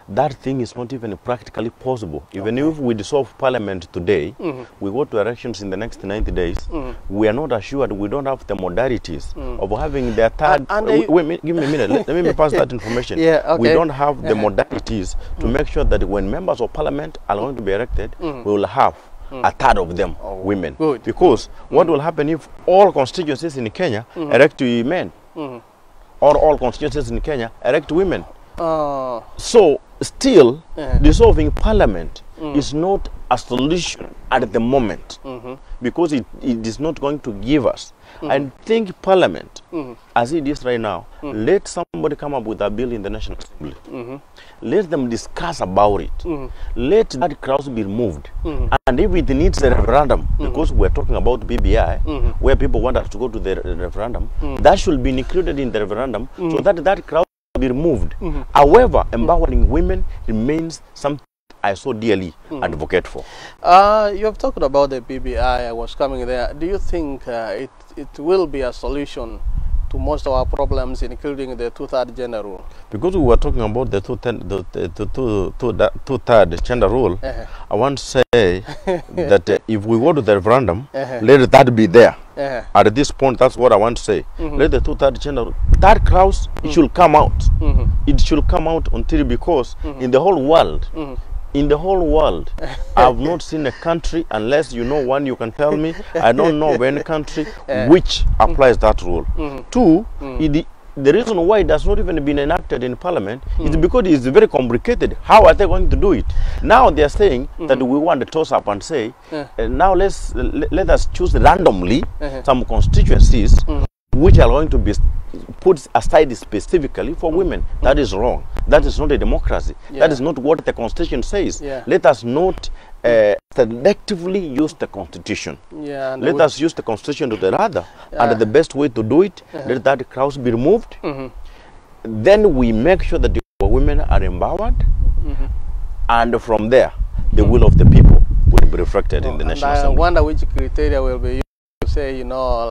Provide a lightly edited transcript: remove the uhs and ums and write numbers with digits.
that thing is not even practically possible. Even if we dissolve parliament today, we go to elections in the next 90 days, we are not assured, we don't have the modalities of having their third... wait, give me a minute, let me pass that information. We don't have the modalities to make sure that when members of parliament are going to be elected, we will have a third of them women. Because what will happen if all constituencies in Kenya elect men? Or all constituencies in Kenya elect women? So still dissolving parliament is not a solution at the moment, because it is not going to give us. I think parliament, as it is right now, let somebody come up with a bill in the National Assembly. Let them discuss about it. Let that clause be removed. And if it needs a referendum, because we're talking about BBI, where people want us to go to the referendum, that should be included in the referendum, so that that clause be removed. However, empowering women remains something I so dearly advocate for. You have talked about the BBI. I was coming there. Do you think it will be a solution to most of our problems, including the two-third gender rule? Because we were talking about the two-third gender rule, I want to say that if we go to the referendum, let that be there. At this point, that's what I want to say. Let the two-third gender rule, that clause, it should come out. It should come out until, because in the whole world, I have not seen a country, unless you know one, you can tell me. I don't know of any country which applies that rule. Two, the reason why it has not even been enacted in parliament is because it is very complicated. How are they going to do it? Now they are saying that we want to toss up and say, now let us choose randomly some constituencies which are going to be put aside specifically for women. That is wrong. That is not a democracy. That is not what the Constitution says. Let us not selectively use the Constitution. Let us use the Constitution to the other. And the best way to do it, let that clause be removed. Then we make sure that the women are empowered. And from there, the will of the people will be reflected in the national assembly. I wonder which criteria will be used to say, you know,